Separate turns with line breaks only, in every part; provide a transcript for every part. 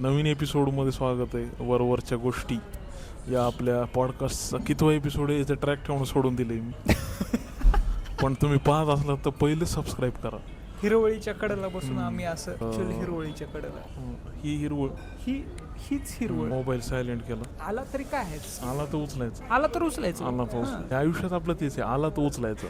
नवीन एपिसोडमध्ये स्वागत आहे. वरवरच्या गोष्टी या आपल्या पॉडकास्टचा कितवा एपिसोड आहे याचं ट्रॅक ठेवून सोडून दिले मी. पण तुम्ही पाहत असलात तर पहिले सबस्क्राईब करा.
हिरवळीच्या कडेला बसून आम्ही असं ऍक्च्युअली हिरवळीच्या कडेला
ही हिरवळ
हीच हिरवळ.
मोबाईल सायलेंट केला.
आला तरी काय आहे,
आला तर उचलायचं.
आला तर उचलायचं.
आला तर उचलायचं. आयुष्यात आपलं तेच आहे, आला तर उचलायचं.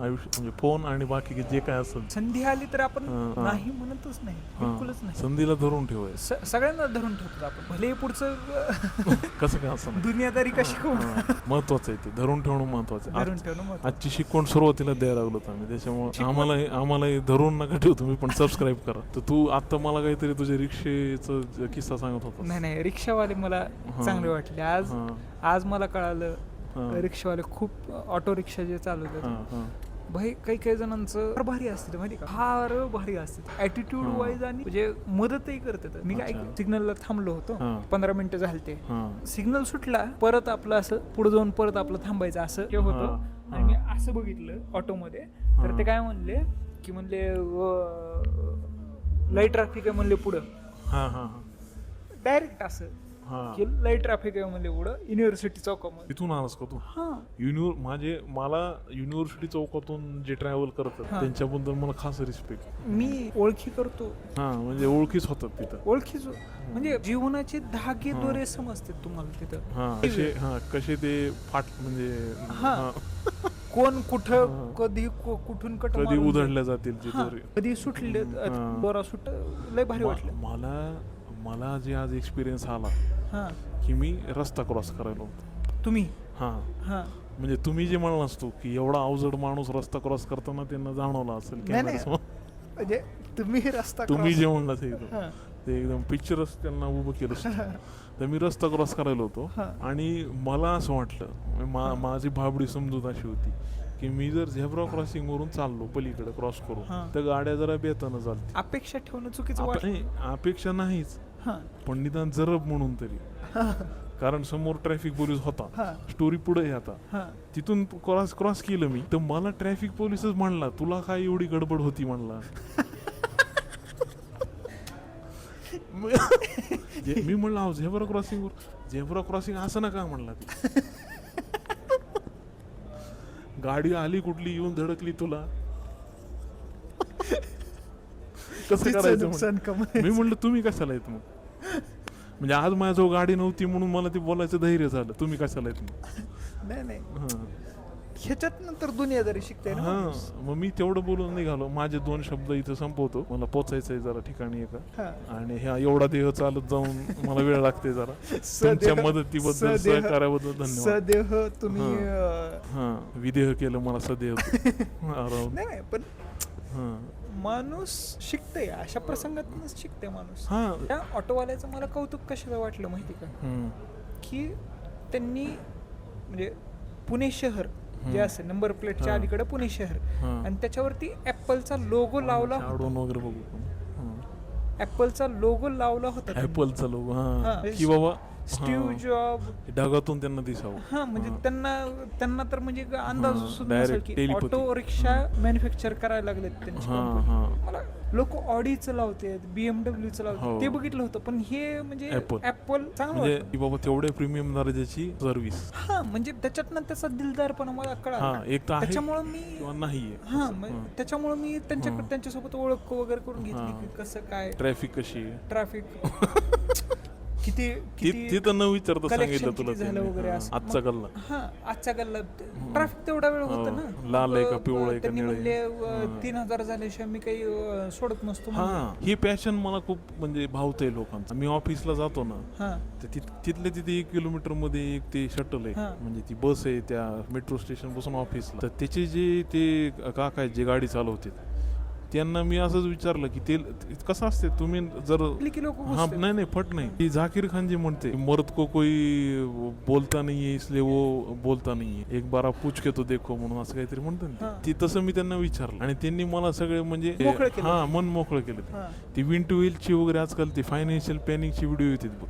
आयुष्य म्हणजे फोन आणि बाकी जे काय असेल
संधी आली तर आपण नाही म्हणतच नाही, बिलकुलच नाही.
संधीला धरून ठेवायचं.
सगळ्यांना धरून ठेवतो आपण, भले पुढचं
कसं काय असं
दुनियादारी कशी
महत्वाचं आहे ते धरून ठेवणं महत्वाचं.
धरून ठेवणं.
आजची शिकवण सुरुवातीला द्यायला लागलो आम्ही, त्याच्यामुळे आम्हाला धरून नका ठेवू तुम्ही, पण सबस्क्राईब करा. तर तू आता मला काहीतरी तुझ्या रिक्षेचा किस्सा सांगत होता.
नाही, रिक्षावाले मला चांगले वाटले. आज मला कळालं रिक्षावाले खूप ऑटो रिक्षा जे चालवतात भाई, काही जणांचं फार भारी असते माहिती का, फार भारी असते ऍटिट्यूड वाईज, आणि म्हणजे मदतही करतात. मी काय सिग्नलला थांबलो होतो, 15 मिनिटं झाले ते सिग्नल सुटला, परत आपलं असं पुढे जाऊन परत आपलं थांबायचं असं हे होतं. आणि मी असं बघितलं ऑटोमध्ये, तर ते काय म्हणले की म्हणले लाईट ट्रॅफिक आहे म्हणले पुढं, डायरेक्ट असं की लाईट ट्रॅफिक आहे म्हणले पुढं युनिव्हर्सिटी चौकामध्ये.
तिथून आलास का तू? मला युनिव्हर्सिटी चौकातून जे ट्रॅव्हल करतात त्यांच्याबद्दल मला खास रिस्पेक्ट.
मी ओळखी करतो.
म्हणजे ओळखीच होतात तिथं,
ओळखीच म्हणजे जीवनाचे धागे दोरे समजतात तुम्हाला तिथं.
कसे ते म्हणजे
कोण कुठं कधी कुठून
कधी उधळल्या जातील,
कधी सुटले दोरा सुट. लय भारी वाटलं
मला जे आज एक्सपिरियन्स आला की मी रस्ता क्रॉस करायला होतो.
तुम्ही
म्हणजे तुम्ही जे म्हणला असतो की एवढा अवजड माणूस रस्ता क्रॉस करताना त्यांना जाणवला असेल.
म्हणजे
तुम्ही जे म्हणला ते एकदम पिक्चरच त्यांना उभं केलं. तर मी रस्ता क्रॉस करायला होतो आणि मला असं वाटलं, माझी भाबडी समजूत अशी होती की मी जर झेब्रा क्रॉसिंग वरून चाललो पलीकडे क्रॉस करून तर गाड्या जरा बेतानं चालतील.
अपेक्षा ठेवणं चुकीचं.
अपेक्षा नाहीच, पण निदान जरब म्हणून तरी, कारण समोर ट्रॅफिक पोलीस होता. स्टोरी पुढे आता तिथून क्रॉस केलं मी, तर मला ट्रॅफिक पोलीसच म्हणला, तुला काय एवढी गडबड होती म्हणला. मी म्हणलं झेब्रा क्रॉसिंग असं नका म्हणला. गाडी आली कुठली येऊन धडकली तुला कसं करायचं? मी म्हणलं तुम्ही कशाला येत मग, म्हणजे आज माझ्याजवळ गाडी नव्हती म्हणून मला ते बोलायचं धैर्य झालं. तुम्ही कशाला येत मग?
नाही ह्याच्यात नंतर दुनियादारी शिकते ना.
मग मी तेवढं बोलून निघालो. माझे 2 शब्द इथं संपवतो, मला पोचायचंय जरा ठिकाणी एका, आणि ह्या एवढा देह चालत जाऊन मला वेळ लागते जरा. तुमच्या मदतीबद्दल सहकार्याबद्दल धन्यवाद.
सदेह तुम्ही
विदेह केलं मला सदेह.
नाही पण माणूस शिकते, अशा प्रसंगातूनच शिकते माणूस. त्या ऑटोवाल्याचं मला कौतुक कशाला वाटलं माहिती का, की त्यांनी म्हणजे पुणे शहर जे असेल नंबर प्लेटच्या अलीकडे पुणे शहर, आणि त्याच्यावरती ऍपलचा लोगो लावला ऍपलचा लोगो लावला होता.
ऍपलचा लोगो की बाबा
स्टीव्ह जॉब
ढगातून त्यांना दिसावं.
म्हणजे त्यांना तर म्हणजे अंदाज सुद्धा की ऑटो रिक्षा मॅन्युफॅक्चर करायला लागलेत त्यांची. लोक ऑडीचं लावतात, BMW लावतात, ते बघितलं होतं. पण हे म्हणजे ऍपल चांगलं
की बाबा तेवढ्या प्रीमियम दर्जाची सर्व्हिस.
म्हणजे त्याच्यातनं त्याचा दिलदारपणा मला कळाला. त्याच्यामुळे मी त्याच्यामुळे मी त्यांच्यासोबत ओळख वगैरे करून घेतली की कसं काय
ट्रॅफिक कशी
किती
तर न विचारता सांगितलं तुला
वगैरे.
आजचा गल्ला
ट्रॅफिक तेवढा वेळ होता ना,
लाल आहे का पिवळं आहे का
म्हणले 3000 झाल्याशिवाय मी काही सोडत नसतो.
ही पॅशन मला खूप म्हणजे भावतंय लोकांचं. मी ऑफिसला जातो ना, तिथल्या तिथे 1 किलोमीटर मध्ये एक ते शटल आहे, म्हणजे ती बस आहे त्या मेट्रो स्टेशन पासून ऑफिसला. तर त्याचे जे ते काका आहेत जे गाडी चालवतात, त्यांना मी असंच विचारलं की ते कसं असते, तुम्ही जर नाही फट नाही, ती झाकीर खान जी म्हणते मर्द को कोई बोलता नहीं है इसलिए वो बोलता नहीं है, एक बार पूछ के तो देखो म्हणून असं काहीतरी म्हणतात ती. तसं मी त्यांना विचारलं आणि त्यांनी मला सगळे म्हणजे मन मोकळं केलं. ती विन टू व्हीलची वगैरे आजकाल ती फायनान्शियल प्लॅनिंगची व्हिडिओ येतात बघ,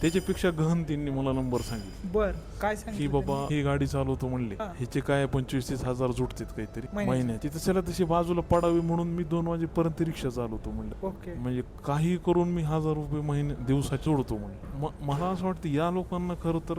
त्याच्यापेक्षा गहन त्यांनी मला नंबर सांगितले
बर काय
की
सांगितलं
बाबा ही गाडी चालवतो म्हणले ह्याचे काय 25-30 हजार जुटतात काहीतरी महिन्यात तिथे त्याला तशी बाजूला पडावी म्हणून मी 2 वाजेपर्यंत रिक्षा चालवतो म्हणलं.
ओके
म्हणजे काही करून मी 1000 रुपये महिने दिवसाचे जोडतो म्हणलं. मला असं वाटतं या लोकांना खरं तर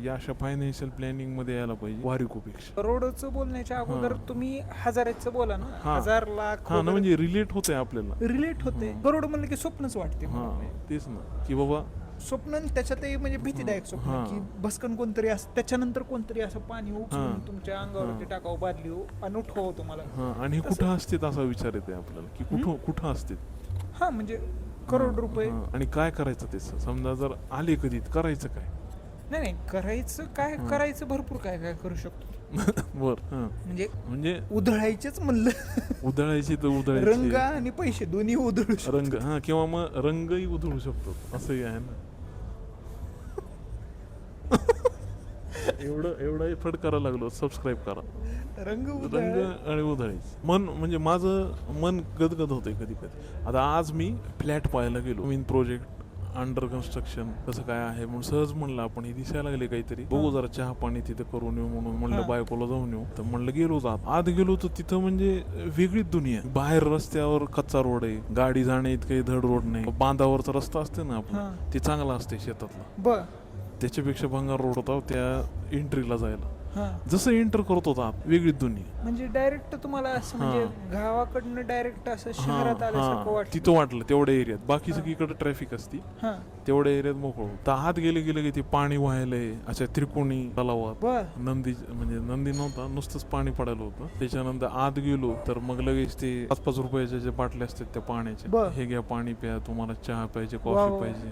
या अशा फायनान्शियल प्लॅनिंग मध्ये यायला पाहिजे वारिकोपेक्षा.
करोडचं बोलण्याच्या अगोदर तुम्ही हजाराचं बोला ना. 1000 लाख
हा ना म्हणजे रिलेट होते आपल्याला
रिलेट होते. करोड म्हणलं की स्वप्नच वाटते.
हा तेच ना की बाबा
स्वप्न त्याच्यातही म्हणजे भीतीदायक स्वप्न की भस्कन कोणतरी असं त्याच्यानंतर कोणतरी असं पाणी उचलून तुमच्या अंगावरती टाकावं बादली आणि उठवावं तुम्हाला.
आणि कुठं असते असा विचार येते आपल्याला की कुठं असते.
हा म्हणजे करोड रुपये
आणि काय करायचं ते समजा जर आले कधी करायचं काय.
नाही करायचं काय करायचं भरपूर काय काय करू शकतो.
बर
म्हणजे उधळायचेच म्हणलं
उधळायचे तर उधळायचे
रंग आणि पैसे दोन्ही उधळू
रंग किंवा मग रंगही उधळू शकतो असंही आहे ना. एवढं एफर्ट करायला लागलो. सबस्क्राईब करा.
रंग
आणि उधळायचं मन म्हणजे माझं मन गदगद होतंय कधी कधी. आता आज मी फ्लॅट पाहायला गेलो. मीन प्रोजेक्ट अंडर कन्स्ट्रक्शन कसं काय आहे म्हणून सहज म्हणलं आपण हे दिसायला लागले काहीतरी बघू जरा चहा पाणी तिथे करून येऊ म्हणून म्हणलं बायकोला जाऊन येऊ. तर म्हणलं गेलो आत गेलो तर तिथं म्हणजे वेगळीच दुनिया. बाहेर रस्त्यावर कच्चा रोड आहे. गाडी जाणे इतकं धड रोड नाही. बांधावरचा रस्ता असते ना आपला ते चांगला असते शेतातला. त्याच्यापेक्षा भंगार रोड होता त्या एंट्रीला जायला. जसं एंटर करत होता वेगळीच दुनिया.
म्हणजे डायरेक्ट तुम्हाला असं म्हणजे गावाकडनं डायरेक्ट असं शहरात आल्यासारखं वाटतं.
तिथं वाटलं तेवढ्या एरियात. बाकी सगळीकडे ट्रॅफिक असती तेवढ्या एरियात मोकळं. तर आत गेले की ते पाणी व्हायलंय अशा त्रिकोणी तलावात. नंदी म्हणजे नंदी नव्हता नुसतंच पाणी पडायला होतं. त्याच्यानंतर आत गेलो तर मग लगेच ते 5-5 रुपयाच्या जे बाटल्या असतात त्या पाण्याच्या हे घ्या पाणी प्या तुम्हाला चहा पाहिजे कॉफी पाहिजे.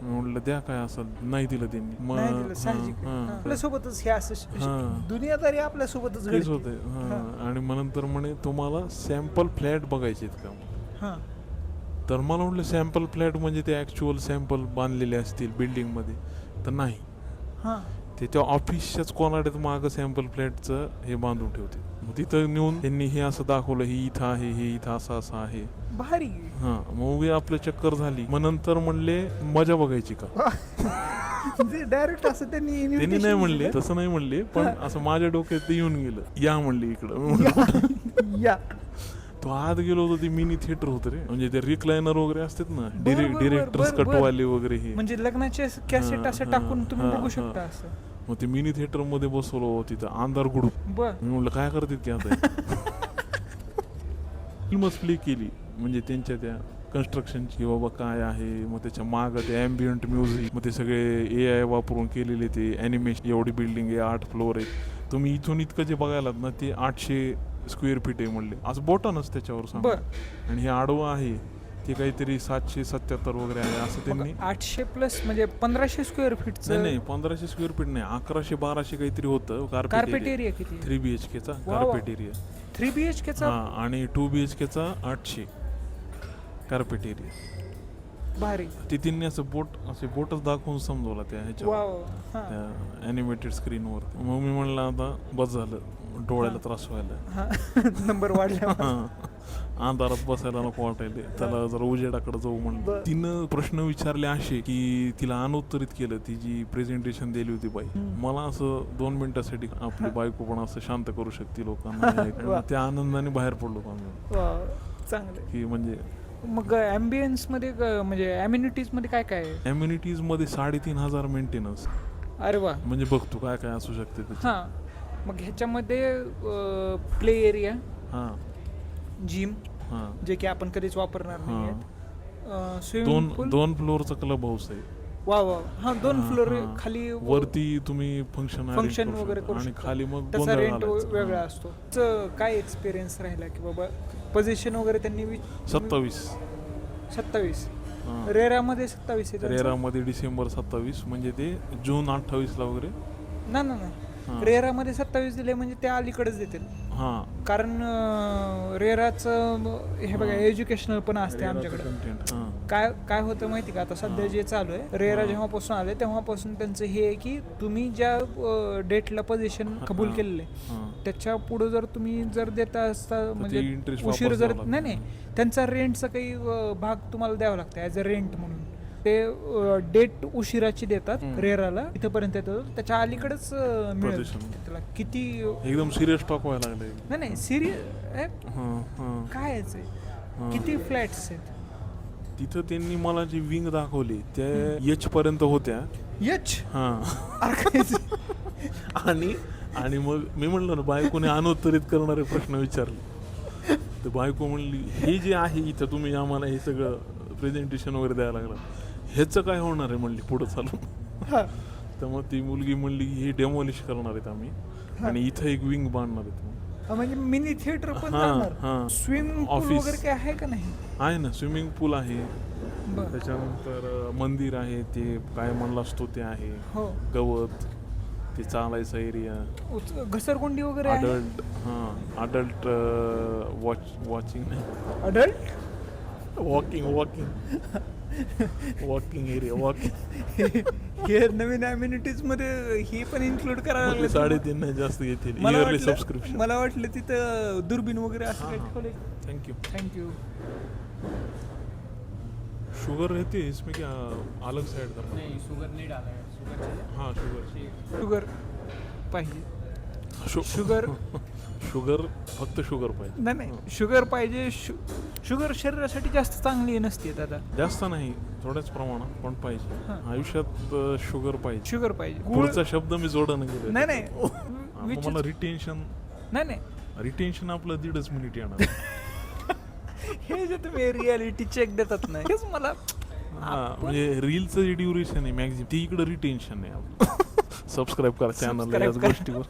मी म्हणलं द्या काय असं नाही दिलं त्यांनी.
मग सोबतच हे असं दुनियादारी आपल्या सोबतच
तेच होते. आणि मग नंतर म्हणे तुम्हाला सॅम्पल फ्लॅट बघायचे का. तर मला म्हटलं सॅम्पल फ्लॅट म्हणजे ते ऍक्च्युअल सॅम्पल बांधलेले असतील बिल्डिंग मध्ये. तर नाही ते त्या ऑफिसच्याच कोणाड्यात मागं सॅम्पल फ्लॅटचं हे बांधून ठेवते. मग तिथं नेऊन त्यांनी हे असं दाखवलं हे इथं आहे हे इथं असं असं आहे
भारी.
मग आपलं चक्कर झाली. मग नंतर म्हणले मजा बघायची का.
डायरेक्ट असं त्यांनी
नाही म्हणले तसं नाही म्हणले पण असं माझ्या डोक्यात ते येऊन गेलं या म्हणले इकडं या. तो आत गेलो होतो ते मिनी थिएटर होतं रे. म्हणजे ते रिक्लायनर वगैरे असतात ना डिरेक्टर्स कटवाले वगैरे हे
म्हणजे लग्नाचे कॅसेट असं टाकून तुम्ही बघू शकता असं.
मग ते मिनी थिएटर मध्ये बसवलो तिथं अंधार गुडूप. मी म्हणलं काय करतात की आता फिल्मच प्ले केली म्हणजे त्यांच्या त्या कन्स्ट्रक्शनची बाबा काय आहे. मग त्याच्या मागं ते ॲम्बियंट म्युझिक मग ते सगळे AI वापरून केलेले ते ॲनिमेशन. एवढी बिल्डिंग आहे 8 फ्लोअर आहे. तुम्ही इथून इतकं जे बघायला ना ते 800 स्क्वेअर फीट आहे म्हणले. असं बोटानच त्याच्यावर सांग. आणि हे आडवं आहे ते काहीतरी 777 वगैरे आहे असं त्यांनी.
800 प्लस म्हणजे 1500 स्क्वेअर फीट.
नाही 1500 स्क्वेअर फीट नाही 1100-1200 काहीतरी होतं.
कार्पेट एरिया किती.
3 BHK चा कार्पेट एरिया.
3 BHK चा
आणि 2 BHK चा 800 कार्पेट एरिया.
भारी.
तिथींनी असं बोटच दाखवून समजवला त्या ह्याच्या ॲनिमेटेड स्क्रीनवर. मग मी म्हणलं आता बस झालं डोळ्याला त्रास व्हायला.
नंबर वाढला.
अंधारात बसायला नको वाटायले. त्याला जरा उजेडाकडे जाऊ म्हणलं. तिनं प्रश्न विचारले असे की तिला अनुत्तरित केलं. ती जी प्रेझेंटेशन दिली होती बाई मला असं 2 मिनिटासाठी आपली बायको पण असं शांत करू शकते लोकांना. त्या आनंदाने बाहेर पडलो आम्ही.
चांगलं
की म्हणजे
मग ॲम्बियन्स मध्ये म्हणजे ॲम्युनिटीज मध्ये काय काय आहे.
ॲम्युनिटीज मध्ये 3500 मेंटेनन्स.
अरे वा.
म्हणजे बघ तू काय काय असू शकते.
मग ह्याच्यामध्ये प्ले एरिया जिम जे की आपण कधीच वापरणार नाही. स्विमिंग पूल
2 फ्लोअरचा क्लब हाऊस आहे.
वा 2 फ्लोअर खाली
वरती तुम्ही फंक्शन
वगैरे करू
आणि खाली मग
त्याचा रेंट वेगळा असतो. काय एक्सपिरियन्स राहिला की बाबा पोझिशन वगैरे त्यांनी 27 रेरामध्ये 27 आहे.
रेरामध्ये डिसेंबर 27 म्हणजे ते जून 28 ला वगैरे.
नाही रेरामध्ये 27 दिले म्हणजे ते अलीकडेच देतील. कारण रेराचं हे बघा एज्युकेशनल पण असते आमच्याकडे. काय होतं माहिती का आता सध्या जे चालू आहे रेरा जेव्हापासून आले तेव्हापासून त्यांचं हे आहे की तुम्ही ज्या डेटला पोझिशन कबूल केलेले त्याच्या पुढे जर तुम्ही जर देता असता म्हणजे उशीर जर नाही त्यांचा रेंटचा काही भाग तुम्हाला द्यावा लागतो ॲज अ रेंट म्हणून. ते डेट उशिराची देतात रेराला, इथपर्यंत येतात, त्याच्या अलीकडेच मिळेल
प्रदूषण.
त्याला किती.
एकदम सिरियस टॉक व्हायला लागले.
नाही नाही सिरियस काय यायचंय, किती फ्लॅट्स आहेत
तिथं. त्यांनी मला जी विंग दाखवली त्या एच पर्यंत होत्या.
यच
हा आणि आणि मग मी म्हणलं ना, बायकोने अनुत्तरित करणारे प्रश्न विचारले. तर बायको म्हणली, हे जे आहे इथं तुम्ही आम्हाला हे सगळं प्रेझेंटेशन वगैरे द्यायला लागलं, ह्याचं काय होणार आहे म्हणली पुढं चालून. तर मग ती मुलगी म्हणली, हे डेमॉलिश करणार आहेत आम्ही आणि इथं एक विंग बांधणार आहेत.
म्हणजे मिनी थिएटर पण स्विमिंग पूल
ऑफिस
वगैरे काय आहे का नाही?
आहे ना, स्विमिंग पूल आहे, त्याच्यानंतर मंदिर आहे, ते काय म्हणलं असतो ते आहे,
हो
गवत, ते चालायचा एरिया,
घसरगुंडी वगैरे आहे?
Adult watching
adult
walking area,
हे नवीन अम्युनिटीज मध्ये हे पण इन्क्लूड करायला लागले.
3.5 नाही जास्त घेतील इयरली सबस्क्रिप्शन.
मला वाटलं तिथं दुर्बीन वगैरे असं काही ठेवलंय.
Thank you. शुगर रहती है इसमें क्या अलग साइड करना?
नहीं, शुगर नहीं डाला है, शुगर चाहिए?
हाँ शुगर.
शुगर पाहिजे.
शुगर फक्त शुगर पाहिजे.
नाही शुगर पाहिजे. शुगर शरीरासाठी जास्त चांगली नसते दादा.
जास्त नाही, थोड्याच प्रमाणात पण पाहिजे आयुष्यात. शुगर पाहिजे.
शुगर पाहिजे.
पुढचा शब्द मी जोडणं गेलो.
नाही
मला रिटेन्शन.
नाही
रिटेन्शन आपलं 1.5 मिनिट येणार.
हे जे तुम्ही रियालिटी चेक देतात ना, हेच मला
म्हणजे रीलचं जे ड्युरेशन आहे मॅक्झिमम, ती इकडं रिटेन्शन आहे. सबस्क्राईब करा चॅनलला याच गोष्टीवर.